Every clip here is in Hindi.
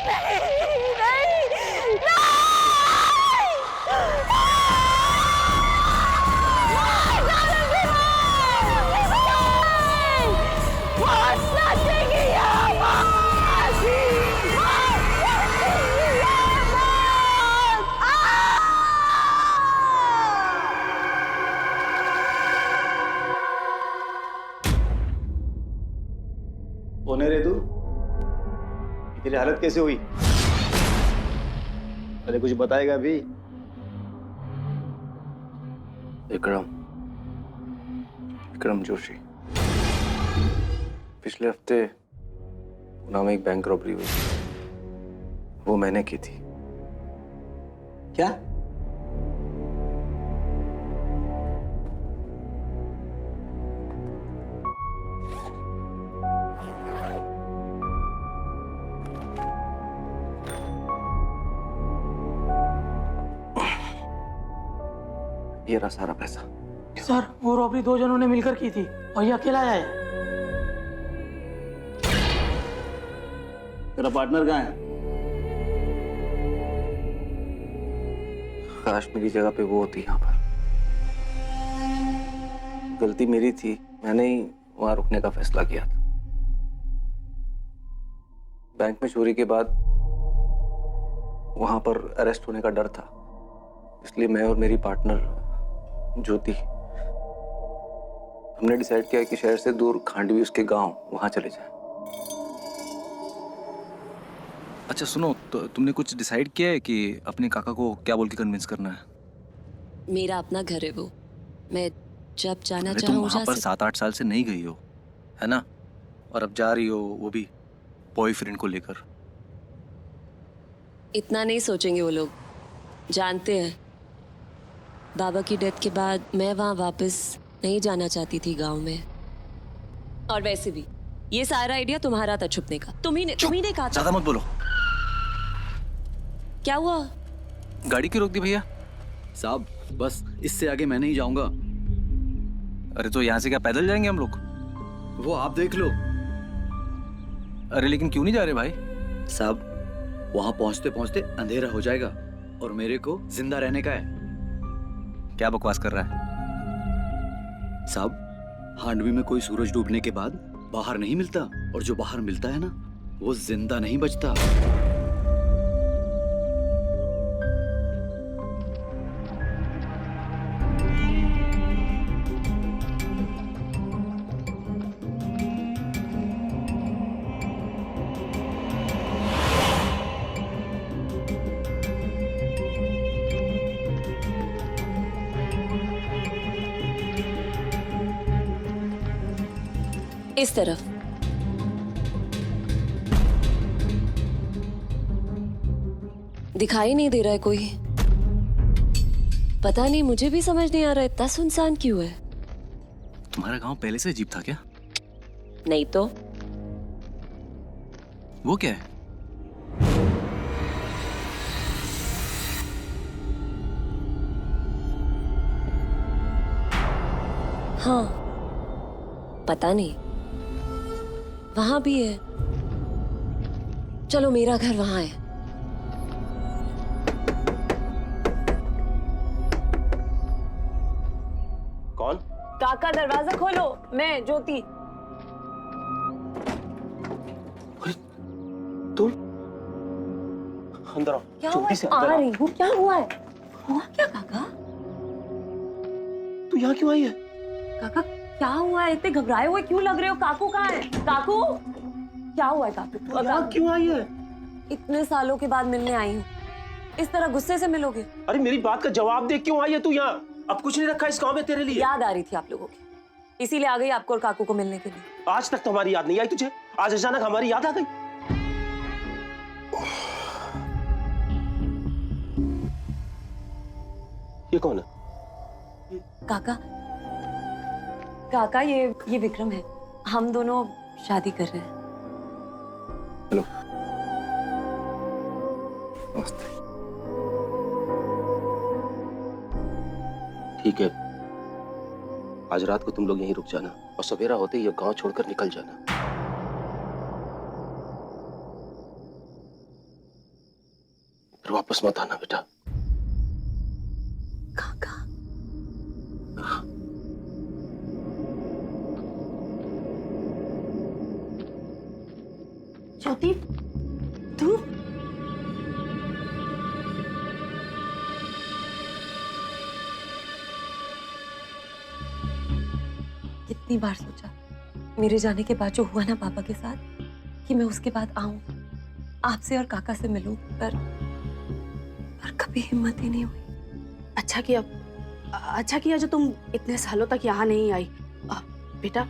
नहीं नहीं होने रे तू, तेरी हालत कैसे हुई? अरे कुछ बताएगा भी? विक्रम जोशी। पिछले हफ्ते पुणे में एक बैंक रॉबरी हुई, वो मैंने की थी। क्या? ये रहा सारा पैसा। सर वो रॉबरी 2 जनों ने मिलकर की थी और ये अकेला आया है। तेरा पार्टनर कहाँ है? काश मेरी जगह पे वो होती यहाँ पर। गलती मेरी थी, मैंने ही वहां रुकने का फैसला किया था। बैंक में चोरी के बाद वहां पर अरेस्ट होने का डर था, इसलिए मैं और मेरी पार्टनर ज्योति हमने डिसाइड किया कि शहर से दूर खांडवी उसके गांव वहां चले जाएं। अच्छा सुनो, तो तुमने कुछ डिसाइड किया है कि अपने काका को क्या बोल के कन्विंस करना है? मेरा अपना घर है वो, मैं जब जाना अरे तुम चाहूँ वहां जा पर सकती। 7-8 साल से नहीं गई हो, है ना? और अब जा रही हो, वो भी बॉयफ्रेंड को लेकर। इतना नहीं सोचेंगे वो लोग, जानते हैं बाबा की डेथ के बाद मैं वहाँ वापस नहीं जाना चाहती थी गांव में। और वैसे भी ये सारा आइडिया तुम्हारा था छुपने का, तुम ही ने कहा था। ज्यादा मत बोलो। क्या हुआ? गाड़ी क्यों रोक दी भैया? साहब बस इससे आगे मैं नहीं जाऊंगा। अरे तो यहाँ से क्या पैदल जाएंगे हम लोग? वो आप देख लो। अरे लेकिन क्यों नहीं जा रहे भाई? साहब वहां पहुंचते पहुंचते अंधेरा हो जाएगा और मेरे को जिंदा रहने का है। क्या बकवास कर रहा है? साहब हांडवी में कोई सूरज डूबने के बाद बाहर नहीं मिलता, और जो बाहर मिलता है ना वो जिंदा नहीं बचता। इस तरफ। दिखाई नहीं दे रहा है कोई। पता नहीं, मुझे भी समझ नहीं आ रहा इतना सुनसान क्यों है। तुम्हारा गांव पहले से अजीब था क्या? नहीं तो वो क्या है? हाँ, पता नहीं, वहां भी है। चलो मेरा घर वहां है। कौन? काका दरवाजा खोलो, मैं ज्योति। तुम अंदर आओ। क्या हुआ? जल्दी से आ अंदर आओ। रही हूँ। क्या हुआ है? हुआ क्या काका? तू यहाँ क्यों आई है? काका क्या हुआ है? इतने घबराए हुए क्यों लग रहे हो? काकू कहाँ है? काकू क्या हुआ है? काकू तू यहाँ क्यों आई है? इतने सालों के बाद मिलने आई हूँ, इस तरह गुस्से से मिलोगे? अरे मेरी बात का जवाब दे, क्यों आई है तू यहाँ? अब कुछ नहीं रखा इस गांव में तेरे लिए। याद आ रही थी आप लोगों की, इसीलिए आ गई आपको और काकू को मिलने के लिए। आज तक तो हमारी याद नहीं आई तुझे, आज अचानक हमारी याद आ गई। ये कौन है? काका, काका ये विक्रम है, हम दोनों शादी कर रहे हैं। हेलो, नमस्ते। ठीक है, आज रात को तुम लोग यहीं रुक जाना और सवेरा होते ही ये गांव छोड़कर निकल जाना। फिर वापस मत आना बेटा। काका ज्योति, तू कितनी बार सोचा मेरे जाने के बाद जो हुआ ना पापा के साथ, कि मैं उसके बाद आऊं, आपसे और काका से मिलूं, पर कभी हिम्मत ही नहीं हुई। अच्छा किया जो तुम इतने सालों तक यहाँ नहीं आई। बेटा,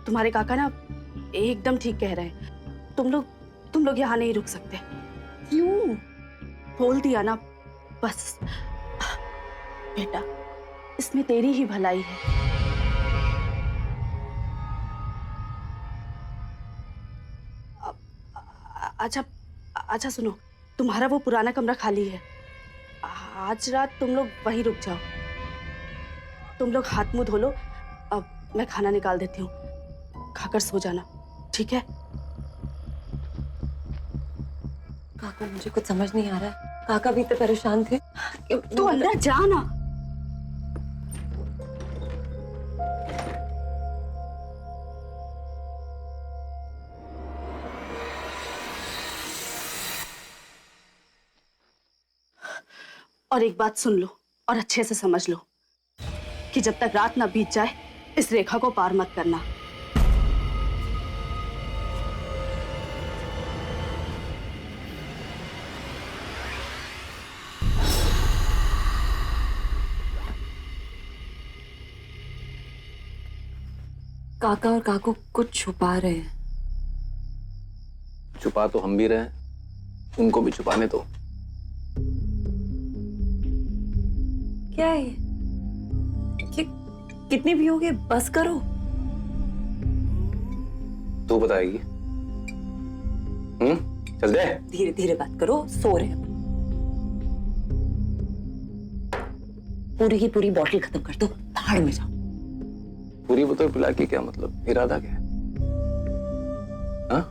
तुम्हारे काका ना एकदम ठीक कह रहे हैं। तुम लोग यहाँ नहीं रुक सकते। क्यों? बोल दिया ना, बस। बेटा, इसमें तेरी ही भलाई है। अच्छा सुनो, तुम्हारा वो पुराना कमरा खाली है। आज रात तुम लोग वहीं रुक जाओ। तुम लोग हाथ मुंह धो लो, अब मैं खाना निकाल देती हूँ। खाकर सो जाना, ठीक है? काका, मुझे कुछ समझ नहीं आ रहा है। काका भी तो परेशान थे। तू अंदर जा ना। और एक बात सुन लो और अच्छे से समझ लो कि जब तक रात ना बीत जाए, इस रेखा को पार मत करना। काका और काकू कुछ छुपा रहे हैं। छुपा तो हम भी रहे हैं, उनको भी छुपाने दो। क्या है ये? कितनी भी होगी, बस करो। तू बताएगी? चल दे। धीरे धीरे बात करो, सो रहे हैं। पूरी की पूरी बोतल खत्म कर दो, भाड़ में जाओ। पूरी बोतल पिला के क्या मतलब? इरादा क्या है? हाँ?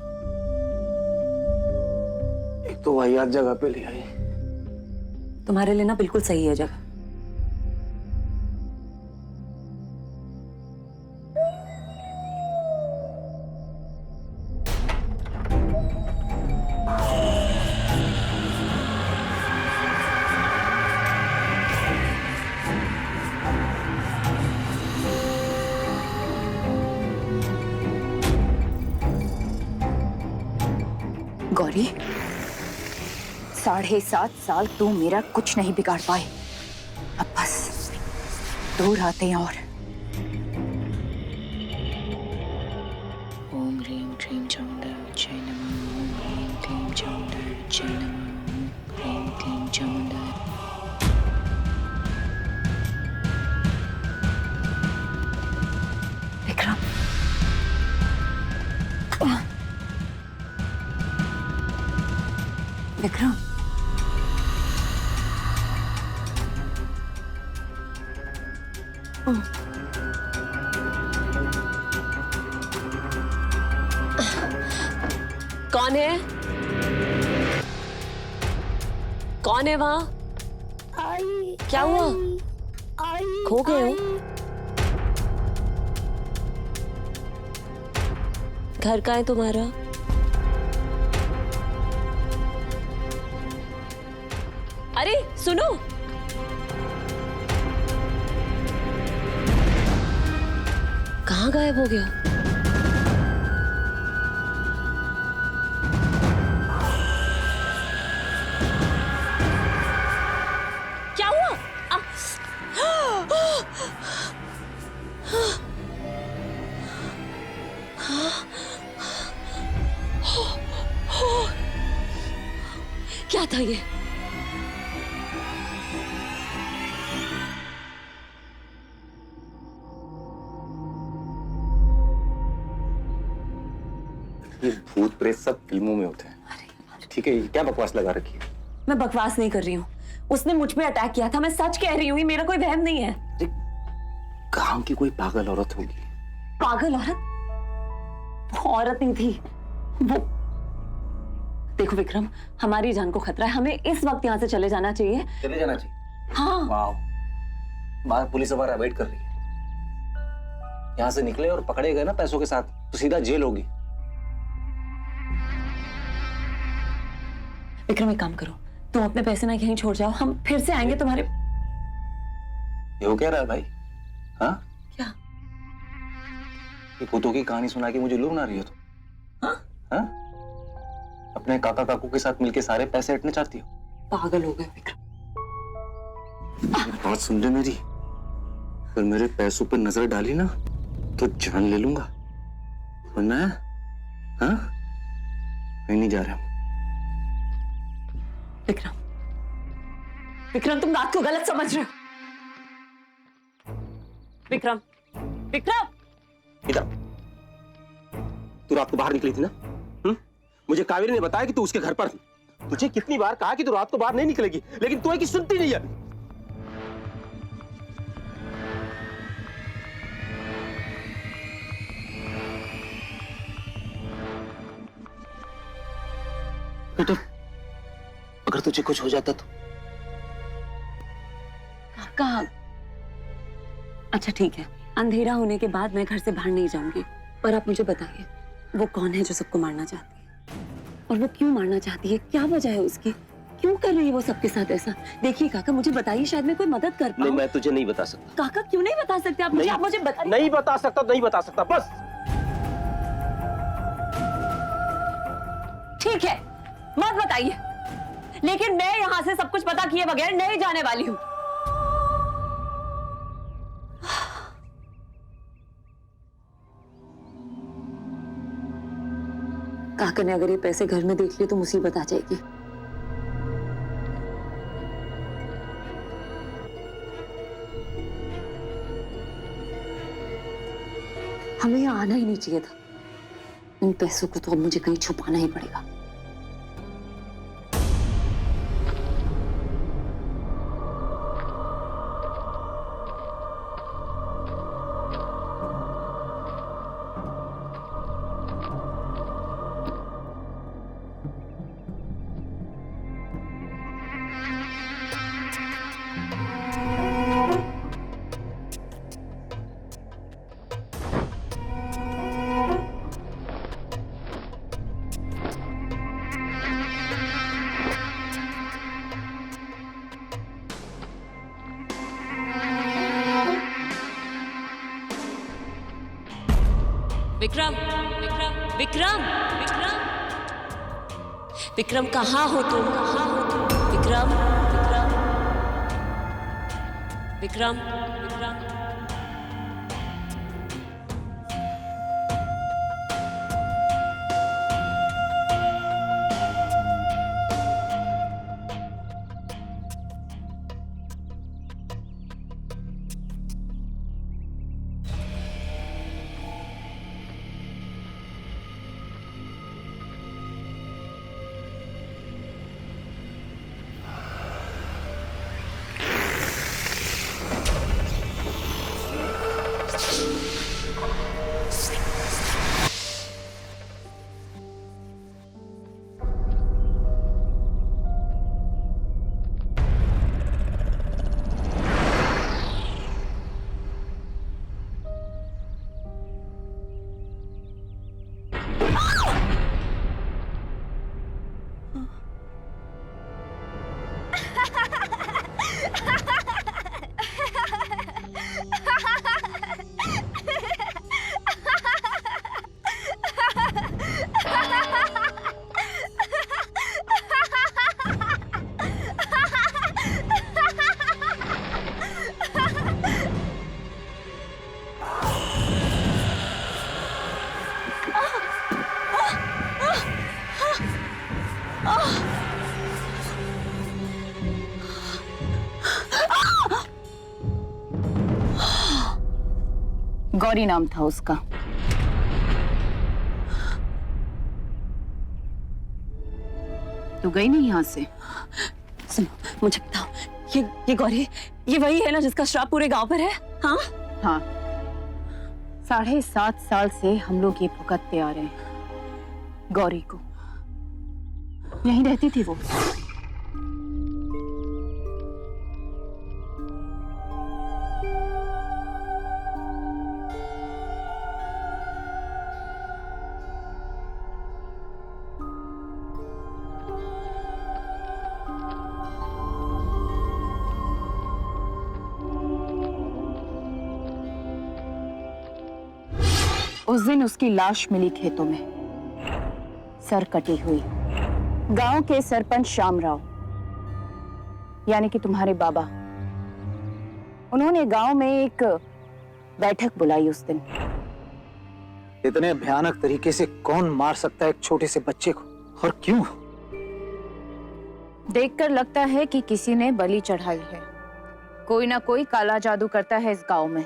एक तो वाहियात जगह पे ले आई। तुम्हारे लिए ना बिल्कुल सही है जगह। गौरी, 7.5 साल तू मेरा कुछ नहीं बिगाड़ पाए। अब बस दूर आते हैं। और ओम ह्रीं क्लीं चामुंडायै नमः। ओम ह्रीं क्लीं चामुंडायै नमः। ओम ह्रीं क्लीं चामुंडायै। विक्रम, विक्रम, कौन है? कौन है वहां? क्या हुआ? खो गए हो? घर का है तुम्हारा? अरे सुनो, कहाँ गायब हो गया? क्या हुआ? क्या था ये? ये भूत प्रेत सब फिल्मों में होते हैं, ठीक है? ये क्या बकवास लगा रखी है? मैं बकवास नहीं कर रही हूँ। उसने मुझ पे अटैक किया था, मैं सच कह रही हूँ। ये मेरा कोई वहम नहीं है। अरे, गांव की कोई पागल औरत होगी। पागल औरत? वो औरत नहीं थी, वो देखो विक्रम, हमारी जान को खतरा है, हमें इस वक्त यहाँ से चले जाना चाहिए। चले जाना चाहिए। हाँ। वाह, बाहर पुलिस हमारा वेट कर रही है। यहाँ से निकले और पकड़े गए ना पैसों के साथ तो सीधा जेल होगी। विक्रम एक काम करो, तुम अपने पैसे ना यहीं छोड़ जाओ, हम फिर से आएंगे तुम्हारे। ये वो कह रहा है भाई? हाँ क्या? ये भूतों की कहानी सुना के मुझे लू बना रही हो तुम? हाँ? हाँ? अपने काका काकू के साथ मिलके सारे पैसे हटने चाहती हो? पागल हो गए विक्रम। बात सुन ले मेरी, अगर मेरे पैसों पर नजर डाली ना तो जान ले लूंगा, वरना हाँ मैं नहीं जा रहा। विक्रम, विक्रम तुम बात को गलत समझ रहे हो। विक्रम, विक्रम, इधर, तू रात को बाहर निकली थी ना? मुझे कावेरी ने बताया कि तू उसके घर पर थी। तुझे कितनी बार कहा कि तू रात को बाहर नहीं निकलेगी, लेकिन तू है कि सुनती नहीं है। बेटा, अगर तुझे कुछ हो जाता तो? काका, अच्छा ठीक है, अंधेरा होने के बाद मैं घर से बाहर नहीं जाऊंगी, पर आप मुझे बताइए वो कौन है जो सबको मारना चाहती है, और वो क्यों मारना चाहती है? क्या वजह है उसकी? क्यों कर रही है वो सबके साथ ऐसा? देखिए काका, मुझे बताइए, शायद मैं कोई मदद कर पाऊं। नहीं, मैं तुझे नहीं बता सकता। काका क्यों नहीं बता सकते आप मुझे? आप मुझे बताइए। नहीं बता सकता, नहीं बता सकता, बस। ठीक है, मत बताइए, लेकिन मैं यहां से सब कुछ पता किए बगैर नहीं जाने वाली हूं। काका ने अगर ये पैसे घर में देख लिए तो मुसीबत आ जाएगी। हमें यहाँ आना ही नहीं चाहिए था। इन पैसों को तो अब मुझे कहीं छुपाना ही पड़ेगा। विक्रम, विक्रम, विक्रम, विक्रम, विक्रम कहाँ हो तुम? कहाँ हो तुम? विक्रम, विक्रम, विक्रम, विक्रम। गौरी नाम था उसका। तू गई नहीं यहाँ से? सुनो, मुझे बताओ, ये गौरी, ये वही है ना जिसका श्राप पूरे गांव पर है? हाँ हाँ, 7.5 साल से हम लोग ये भुगतते आ रहे हैं गौरी को। यहीं रहती थी वो। उस दिन उसकी लाश मिली खेतों में, सर कटी हुई। गांव के सरपंच श्यामराव, यानी कि तुम्हारे बाबा, उन्होंने गांव में एक बैठक बुलाई उस दिन। इतने भयानक तरीके से कौन मार सकता है एक छोटे से बच्चे को, और क्यों? देखकर लगता है कि किसी ने बलि चढ़ाई है। कोई ना कोई काला जादू करता है इस गांव में।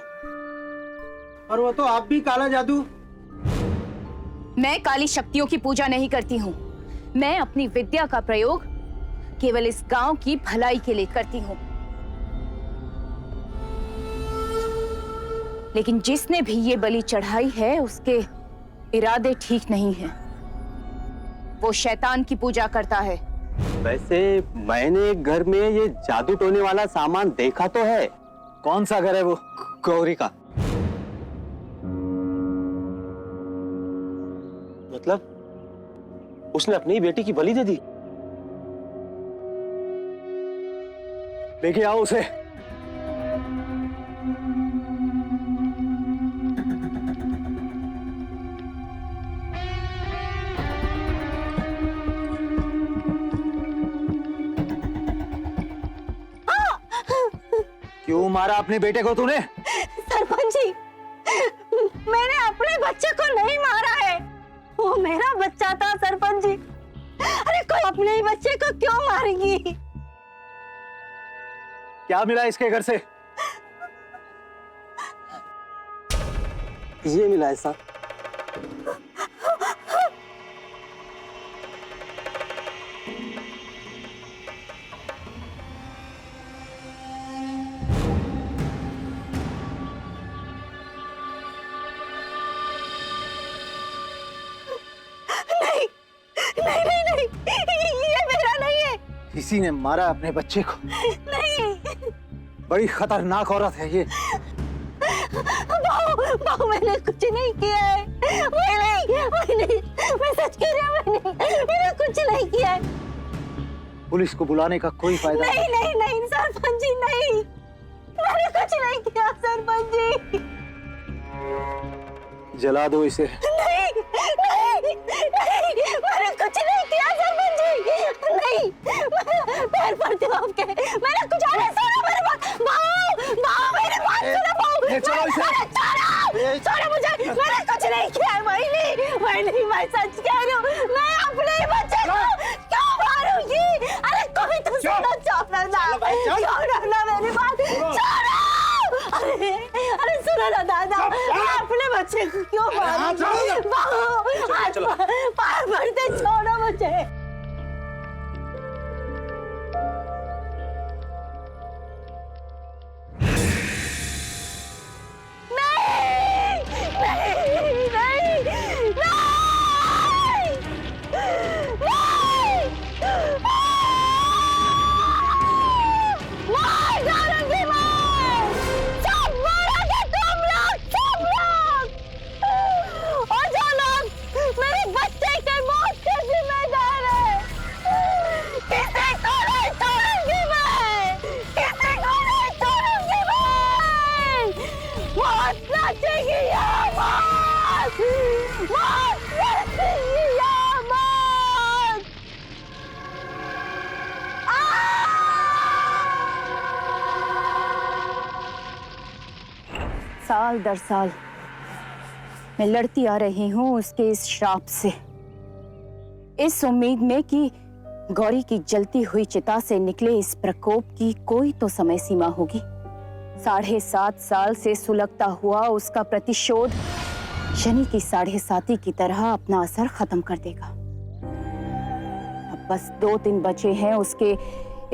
और वो तो आप भी काला जादू। मैं काली शक्तियों की पूजा नहीं करती हूँ। मैं अपनी विद्या का प्रयोग केवल इस गांव की भलाई के लिए करती हूँ। लेकिन जिसने भी ये बलि चढ़ाई है, उसके इरादे ठीक नहीं हैं। वो शैतान की पूजा करता है। वैसे मैंने घर में ये जादू टोने वाला सामान देखा तो है। कौन सा घर है वो? गौरी का। मतलब उसने अपनी ही बेटी की बलि दे दी? लेके आओ उसे। क्यों मारा अपने बेटे को तूने? सरपंच जी, मैंने अपने बच्चे को नहीं मारा है, वो मेरा बच्चा था सरपंच जी। अरे कोई अपने ही बच्चे को क्यों मारेगी? क्या मिला इसके घर से? ये मिला है साहब। ये मेरा नहीं है। किसी ने मारा अपने बच्चे को। नहीं। बड़ी खतरनाक औरत है ये। बाबू, मैंने कुछ नहीं किया है। मैं सच कह रही हूँ, मैंने कुछ नहीं किया है। पुलिस को बुलाने का कोई फायदा नहीं नहीं नहीं सरपंच जी, नहीं, मैंने कुछ नहीं किया सरपंच जी। जला दो इसे। नहीं नहीं नहीं, मैंने कुछ नहीं किया सरपंच जी। नहीं, पैर पड़ते हो आपके, मैंने कुछ नहीं सुना। मेरे बात बाबू, मेरे बात सुनो बाबू। चलो इसे। छोड़ो मुझे, मैंने कुछ नहीं किया है। मैं सच कह रही हूँ, मैं अपने ही बच्चे को क्यों मारूंगी? अरे कोई तो सुनो, छोड़ो ना मेरी बात, छोड़ो। अरे सुनो ना दादा, मैं अपने बच्चे को क्यों मारूंगी? बाबू, पैर पड़ते, छोड़ो मुझे। साल दर साल मैं लड़ती आ रही हूँ उसके इस श्राप से, इस उम्मीद में कि गौरी की जलती हुई चिता से निकले इस प्रकोप की कोई तो समय सीमा होगी। 7.5 साल से सुलगता हुआ उसका प्रतिशोध शनि की 7.5 की तरह अपना असर खत्म कर देगा। अब बस 2 दिन बचे हैं उसके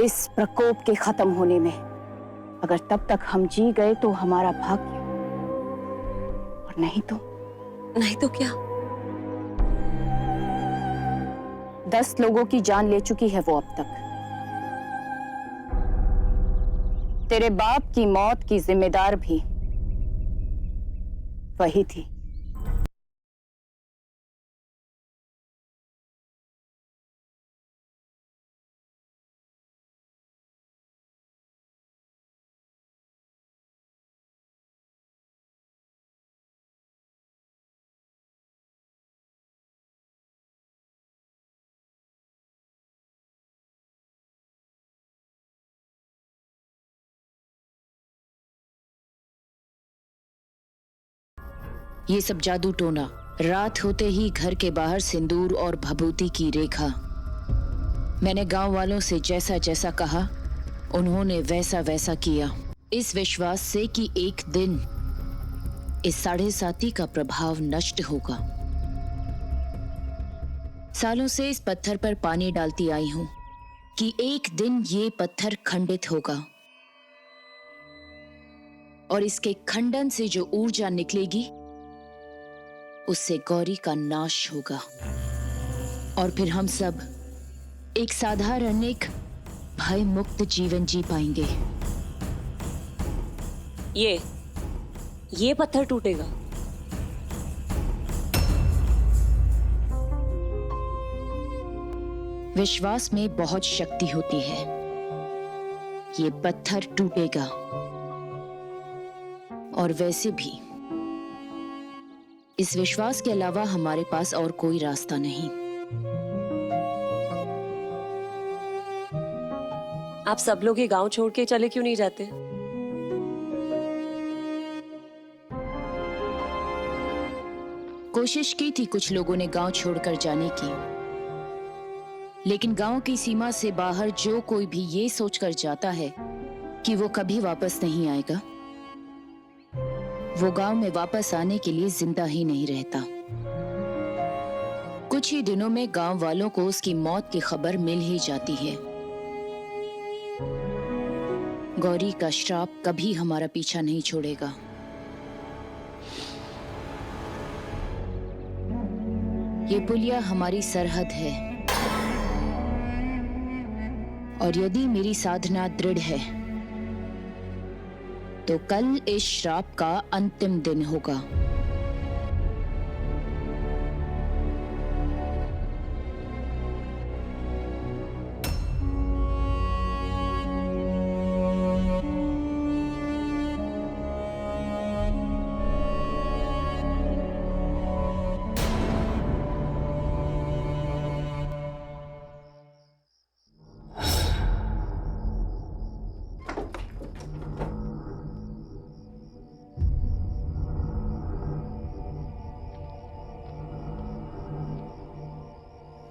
इस प्रकोप के खत्म होने में। अगर तब तक हम जी गए तो हमारा भाग्य, और नहीं तो नहीं तो क्या? 10 लोगों की जान ले चुकी है वो अब तक। तेरे बाप की मौत की जिम्मेदार भी वही थी। ये सब जादू टोना। रात होते ही घर के बाहर सिंदूर और भभूति की रेखा। मैंने गांव वालों से जैसा जैसा कहा उन्होंने वैसा वैसा किया, इस विश्वास से कि एक दिन इस 7.5 का प्रभाव नष्ट होगा। सालों से इस पत्थर पर पानी डालती आई हूं कि एक दिन ये पत्थर खंडित होगा और इसके खंडन से जो ऊर्जा निकलेगी उससे गौरी का नाश होगा और फिर हम सब एक साधारण, एक भय मुक्त जीवन जी पाएंगे। ये पत्थर टूटेगा। विश्वास में बहुत शक्ति होती है। ये पत्थर टूटेगा और वैसे भी इस विश्वास के अलावा हमारे पास और कोई रास्ता नहीं। आप सब लोग ये गांव छोड़ के चले क्यों नहीं जाते? कोशिश की थी कुछ लोगों ने गांव छोड़कर जाने की, लेकिन गांव की सीमा से बाहर जो कोई भी ये सोचकर जाता है कि वो कभी वापस नहीं आएगा, वो गांव में वापस आने के लिए जिंदा ही नहीं रहता। कुछ ही दिनों में गांव वालों को उसकी मौत की खबर मिल ही जाती है। गौरी का श्राप कभी हमारा पीछा नहीं छोड़ेगा। ये पुलिया हमारी सरहद है और यदि मेरी साधना दृढ़ है तो कल इस श्राप का अंतिम दिन होगा।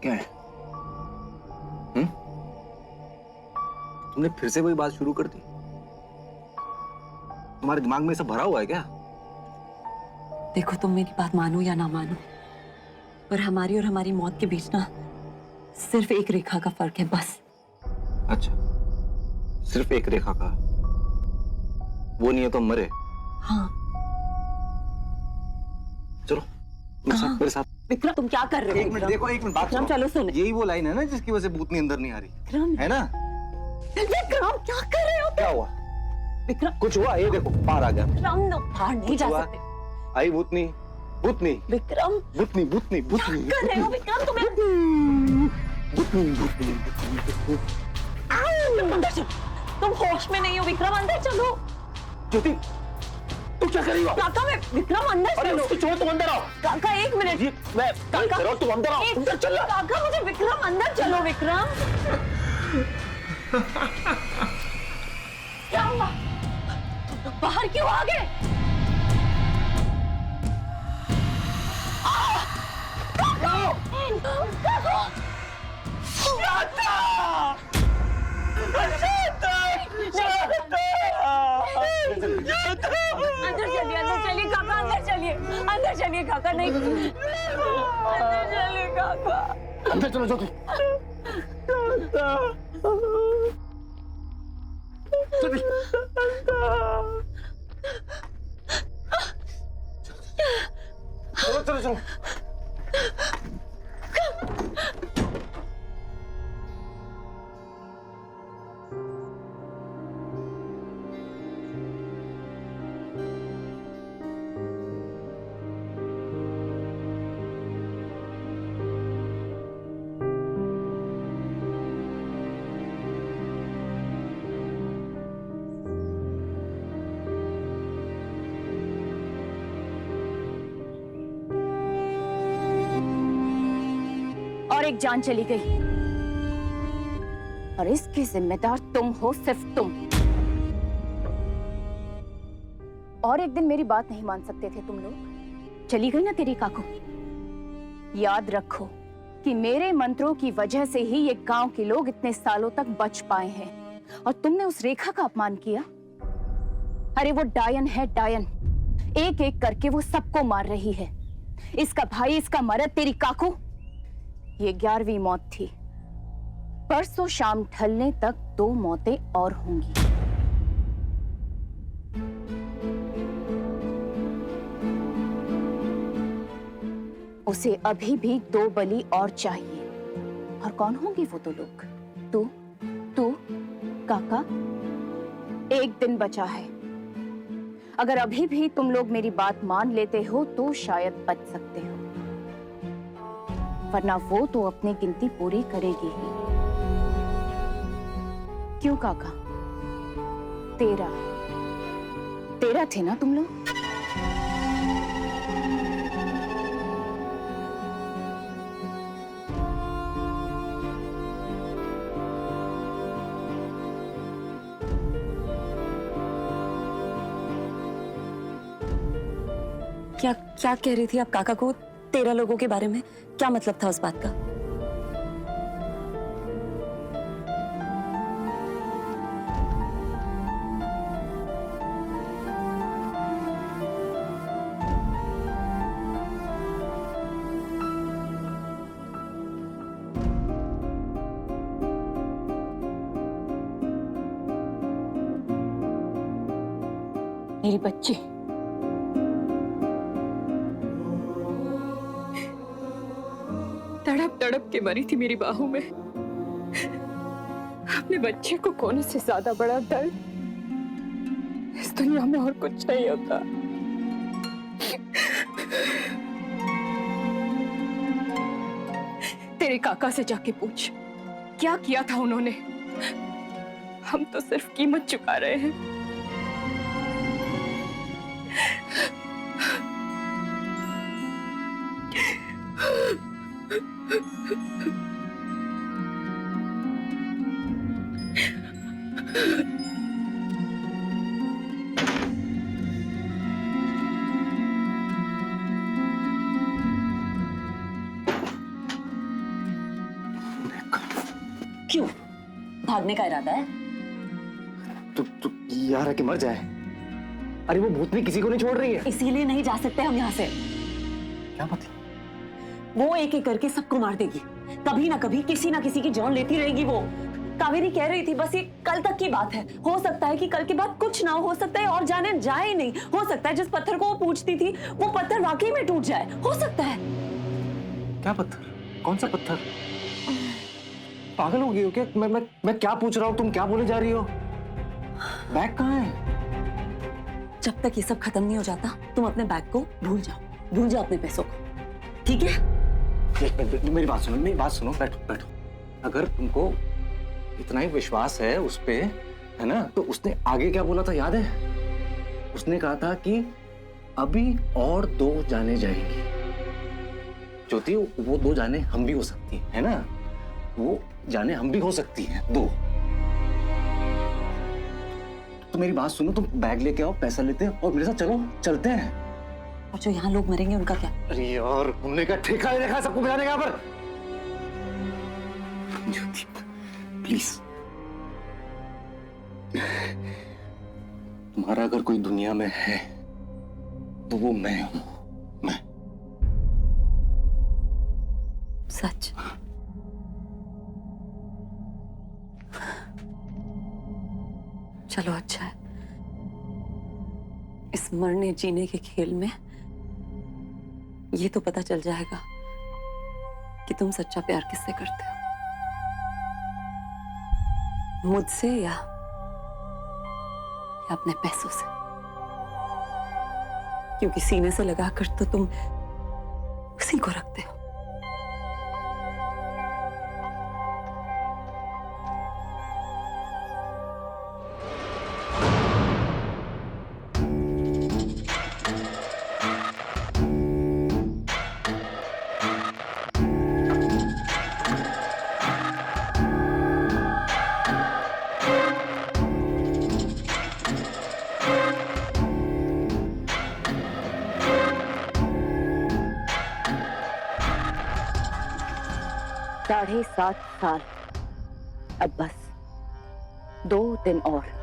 क्या है? तुमने फिर से वही बात शुरू कर दी? तुम्हारे दिमाग में सब भरा हुआ है क्या? देखो, तुम मेरी बात मानो या ना मानो, पर हमारी और हमारी मौत के बीच ना सिर्फ एक रेखा का फर्क है, बस। अच्छा, सिर्फ एक रेखा का? वो नहीं है तो मरे? हाँ। चलो मेरे साथ। विक्रम, तुम क्या कर रहे हो? एक मिनट देखो, एक मिनट बात विक्रम, चलो सुनो। यही वो लाइन है ना जिसकी वजह से भूतनी अंदर नहीं आ रही विक्रम, है ना? विक्रम क्या कर रहे हो? क्या हुआ? विक्रम, कुछ हुआ? ये देखो बाहर आ गया। विक्रम, बाहर नहीं जा सकते। आई भूतनी, भूतनी, विक्रम, भूतनी, भूतनी, भूतनी। क्या कर रहे हो विक्रम? तुम्हें अंदर चलो। तुम होश में नहीं हो विक्रम, अंदर चलो। ज्योति, तू क्या कर रही हो? काका, मैं विक्रम अंदर अरे चलो। उसको छोड़, तुम अंदर आओ। काका एक मिनट। मैं काका, करो, तुम अंदर आओ। अंदर चल। काका, मुझे विक्रम अंदर चलो। विक्रम, क्या हुआ? बाहर क्यों आ गए? अंदर चलिए काका, नहीं अंदर चलिए काका। अंदर चलो ज्योति। चलो चलो चलो। और एक जान चली गई, और इसकी जिम्मेदार तुम हो, सिर्फ तुम। और एक दिन मेरी बात नहीं मान सकते थे तुम लोग। चली गई ना तेरी काकू। याद रखो कि मेरे मंत्रों की वजह से ही ये गांव के लोग इतने सालों तक बच पाए हैं, और तुमने उस रेखा का अपमान किया। अरे वो डायन है, डायन। एक एक करके वो सबको मार रही है। इसका भाई, इसका मर्द, तेरी काकू। ये 11वीं मौत थी। परसों शाम ढलने तक 2 मौतें और होंगी। उसे अभी भी 2 बलि और चाहिए। और कौन होंगे वो 2 लोग? तू, काका। एक दिन बचा है। अगर अभी भी तुम लोग मेरी बात मान लेते हो तो शायद बच सकते हो, वरना वो तो अपनी गिनती पूरी करेगी ही। क्यों काका? 13 थे ना तुम लोग? क्या कह रही थी आप काका को? 13 लोगों के बारे में क्या मतलब था उस बात का? मेरी बच्ची, तड़प तड़प के मरी थी मेरी बाहों में। अपने बच्चे को खोने से ज्यादा बड़ा दर्द इस दुनिया में और कुछ नहीं होता। तेरे काका से जाके पूछ, क्या किया था उन्होंने। हम तो सिर्फ कीमत चुका रहे हैं। क्यों? भागने का इरादा है? तो यार है कि मर जाए। अरे वो भूतनी किसी को नहीं छोड़ रही है। इसीलिए नहीं जा सकते हम यहाँ से। क्या मतलब? वो एक एक करके सबको मार देगी। कभी ना कभी किसी ना किसी की जान लेती रहेगी वो। कावेरी कह रही थी बस ये कल तक की बात है। हो सकता है कि कल के बाद कुछ ना हो सकता है और जाने जाए नहीं। हो सकता है जिस पत्थर को वो पूछती थी वो पत्थर वाकई में टूट जाए। हो सकता है। क्या पत्थर? कौन सा पत्थर? पागल हो गई हो क्या? मैं क्या पूछ रहा हूँ, तुम क्या बोले जा रही हो? बैग कहाँ है? जब तक ये सब खत्म नहीं हो जाता तुम अपने बैग को भूल जाओ अपने पैसों को। ठीक है? एक मिनट, मेरी बात सुनो। बैठो। अगर तुमको इतना ही विश्वास है उस पे, है ना, तो उसने आगे क्या बोला था याद है? उसने कहा था कि अभी और 2 जाने जाएंगी। ज्योति, वो 2 जाने हम भी हो सकती है ना? वो जाने हम भी हो सकती हैं 2। तो मेरी बात सुनो, तुम बैग लेके आओ, पैसा लेते हैं और मेरे साथ चलो, चलते हैं। और जो यहाँ लोग मरेंगे उनका क्या? अरे यार, घूमने का ठेका नहीं देखा सबको बजाने का यहाँ पर। ज्योति प्लीज, तुम्हारा अगर कोई दुनिया में है तो वो मैं हूं। मैं सच? चलो अच्छा है। इस मरने जीने के खेल में ये तो पता चल जाएगा कि तुम सच्चा प्यार किससे करते हो, मुझसे या अपने पैसों से। क्योंकि सीने से लगाकर तो तुम उसी को रखते हो। 7.5 साल। अब बस 2 दिन और।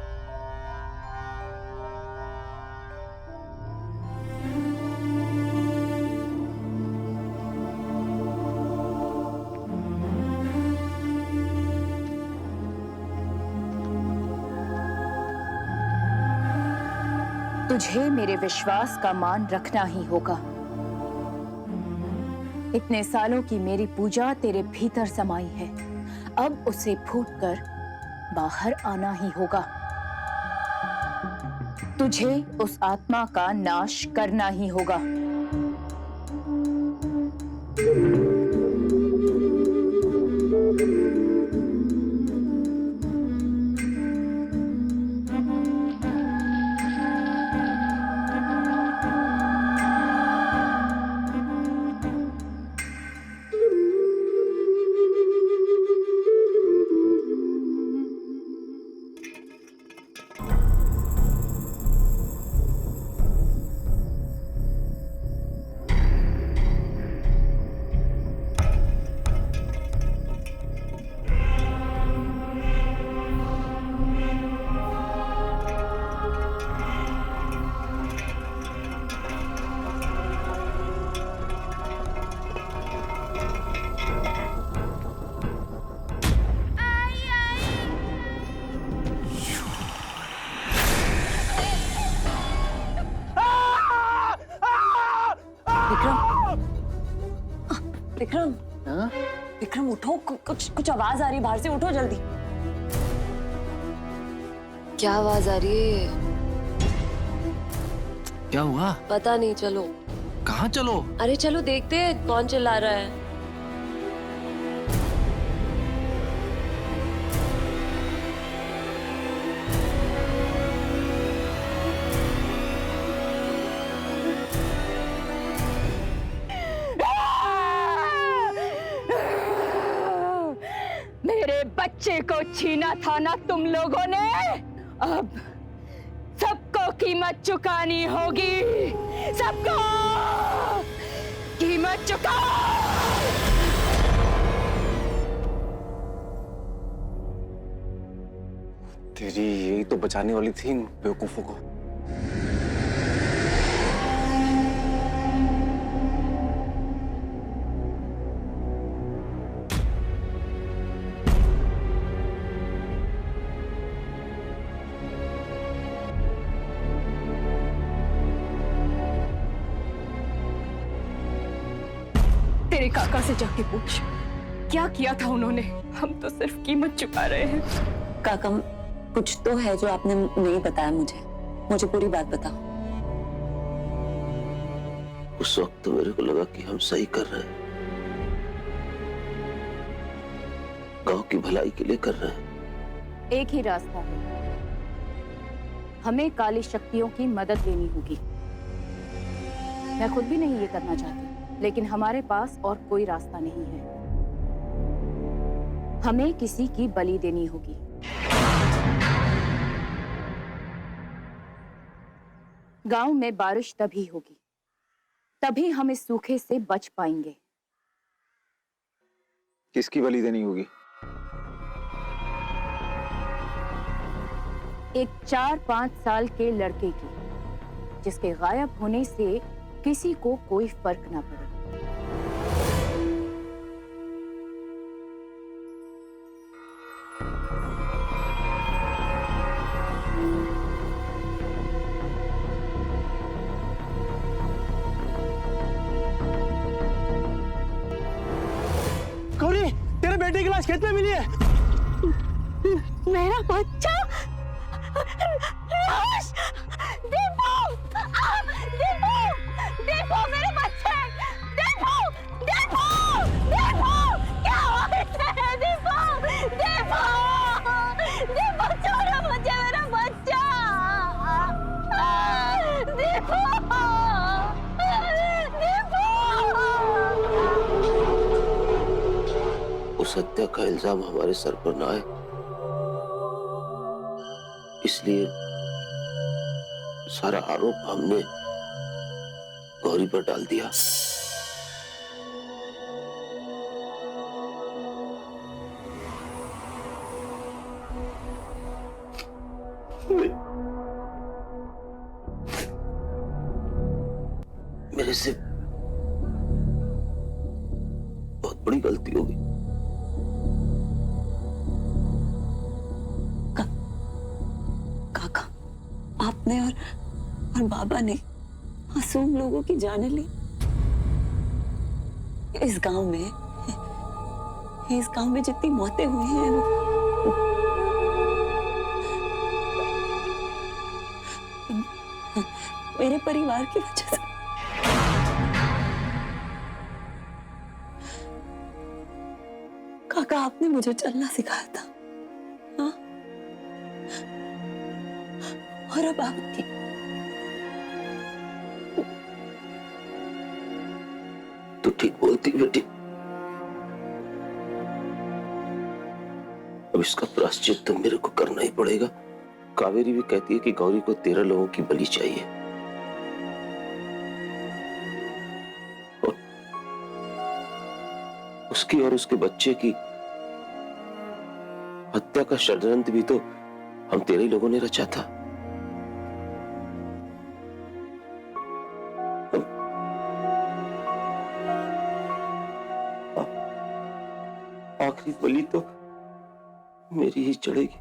तुझे मेरे विश्वास का मान रखना ही होगा। इतने सालों की मेरी पूजा तेरे भीतर समाई है, अब उसे फूटकर बाहर आना ही होगा। तुझे उस आत्मा का नाश करना ही होगा। विक्रम, विक्रम उठो, कुछ आवाज आ रही है बाहर से, उठो जल्दी। क्या आवाज आ रही है? क्या हुआ? पता नहीं, चलो। कहाँ चलो? अरे चलो देखते हैं कौन चिल्ला रहा है। मेरे बच्चे को छीना था ना तुम लोगों ने, अब सबको कीमत चुकानी होगी, सबको कीमत चुकाओ। तेरी यही तो बचाने वाली थी इन बेवकूफों को। तेरे काका से जाके पूछ क्या किया था उन्होंने। हम तो सिर्फ कीमत चुका रहे हैं। काका, कुछ तो है जो आपने नहीं बताया मुझे पूरी बात बताओ। उस वक्त तो मेरे को लगा कि हम सही कर रहे हैं, गांव की भलाई के लिए कर रहे हैं। एक ही रास्ता है, हमें काली शक्तियों की मदद लेनी होगी। मैं खुद भी नहीं ये करना चाहती, लेकिन हमारे पास और कोई रास्ता नहीं है। हमें किसी की बलि देनी होगी। गांव में बारिश तभी होगी, तभी हम इस सूखे से बच पाएंगे। किसकी बलि देनी होगी? एक 4-5 साल के लड़के की, जिसके गायब होने से किसी को कोई फर्क ना पड़े। गौरी, तेरे बेटे की लाश खेत में मिली है। मेरा बच्चा लाश! दीपू! दीपू! दीपू, मेरे बच्चे! दीपू! दीपू! दीपू! क्या हुआ है दीपू? दीपू! दीपू, छोड़ो मुझे, मेरा बच्चा! दीपू! दीपू! उस हत्या का इल्जाम हमारे सर पर ना आए, इसलिए सारा आरोप हमने गौरी पर डाल दिया। मेरे से बहुत बड़ी गलती हो गई। काका, आपने और बाबा ने मासूम लोगों की जाने ली। इस गांव में जितनी मौतें हुई हैं मेरे परिवार की वजह से। काका, आपने मुझे चलना सिखाया था, हाँ? और अब आपकी तू ठीक बोलती बेटी। अब इसका प्रायश्चित तो मेरे को करना ही पड़ेगा। कावेरी भी कहती है कि गौरी को 13 लोगों की बलि चाहिए। और उसकी और उसके बच्चे की हत्या का षड्यंत्र भी तो हम 13 लोगों ने रचा था। आखिरी बलि तो मेरी ही चढ़ेगी।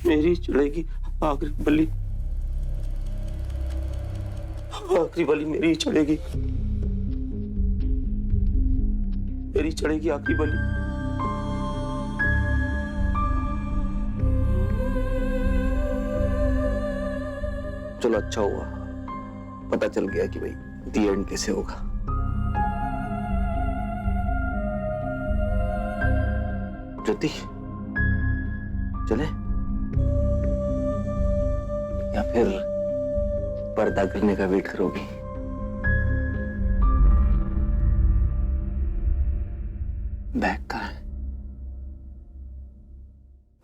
मेरी चढ़ेगी आखिरी बलि। आखिरी बलि मेरी ही चढ़ेगी। मेरी चढ़ेगी आखिरी बलि। चलो अच्छा हुआ, पता चल गया कि भाई दी एंड कैसे होगा। ज्योति, चले या फिर पर्दा करने का वेट करोगी? बैग कहाँ है?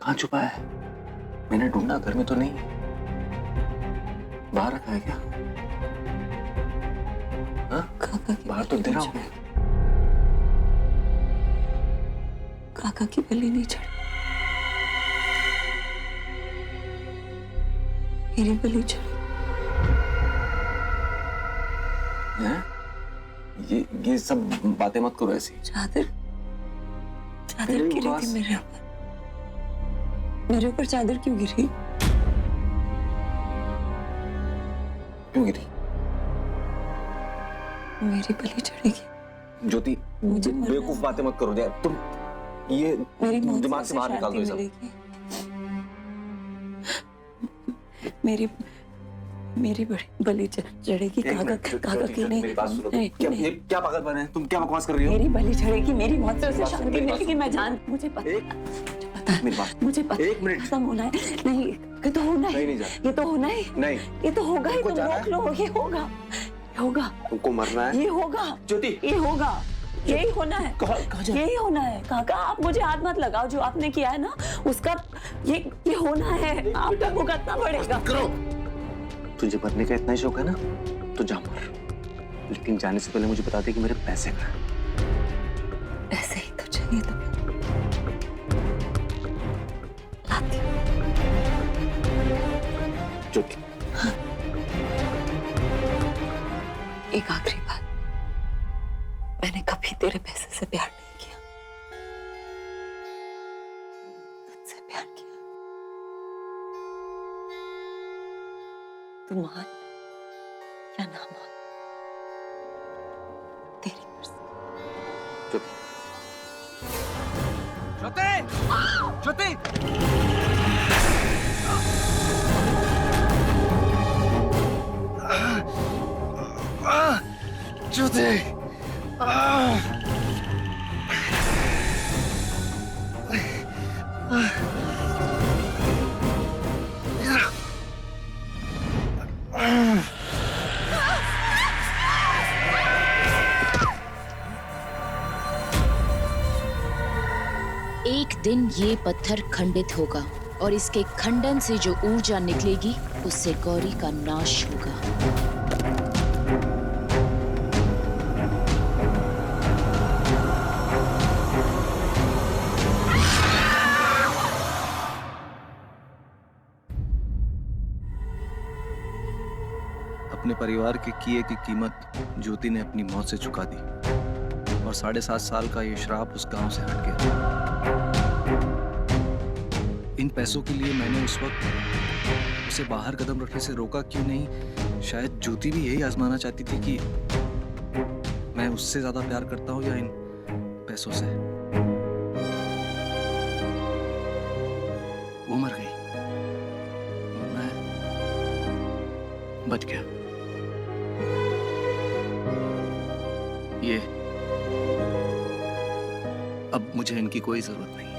कहाँ छुपा है? मैंने ढूंढा, घर में तो नहीं। बाहर रखा है क्या? बाहर तो दे रहा हूं। काका की बलि नहीं चढ़ी, मेरी बलि चढ़ी। ये सब बातें मत करो ऐसी। चादर गिरी थी मेरे ऊपर चादर क्यों गिरी? क्यों गिरी? मेरी बलि चढ़ेगी। ज्योति, मुझे बेवकूफ बातें मत करो यार तुम। ये मेरी दिमाग से बाहर निकाल दो ये सब। मेरी बलि चढ़ेगी। काका की नहीं। मेरी बात सुनो। क्या पागलपन है? तुम क्या बकवास कर रही हो? मेरी बलि चढ़ेगी, मेरी मौत से उसे शांति मिलेगी। मैं जान, मुझे पता है, मुझे पता। एक मिनट। खत्म होना है। नहीं, ये तो होना है। ये तो होना है। नहीं, ये तो होगा ही। तुम रोक लो, ये होगा। तुमको मरना है। ये होगा ज्योति, ये होगा, यही होना है। कहाँ जा? यही होना है। काका, आप मुझे हाथ मत लगाओ। जो आपने किया है ना, उसका ये होना है। आपको भुगतना पड़ेगा। तुझे मरने का इतना ही शौक है ना, तो जा मर। लेकिन जाने से पहले मुझे बता दे कि मेरे पैसे कहाँ हैं। ऐसे ही तो चाहिए तुम्हें। लाती हूँ। ज्योति, एक आखिरी बात, मैंने कभी तेरे पैसे से प्यार नहीं किया, तुझसे प्यार किया। तू मान या ना मान, तेरी मर्जी। ज्योति, ज्योति, ज्योति, एक दिन ये पत्थर खंडित होगा और इसके खंडन से जो ऊर्जा निकलेगी उससे गौरी का नाश होगा। अपने परिवार के किए की कीमत ज्योति ने अपनी मौत से चुका दी और 7.5 साल का ये श्राप उस गांव से हट गया। इन पैसों के लिए मैंने उस वक्त उसे बाहर कदम रखने से रोका क्यों नहीं? शायद ज्योति भी यही आजमाना चाहती थी कि मैं उससे ज्यादा प्यार करता हूँ या इन पैसों से। वो मर गई और मैं बच गया। ये अब मुझे इनकी कोई जरूरत नहीं।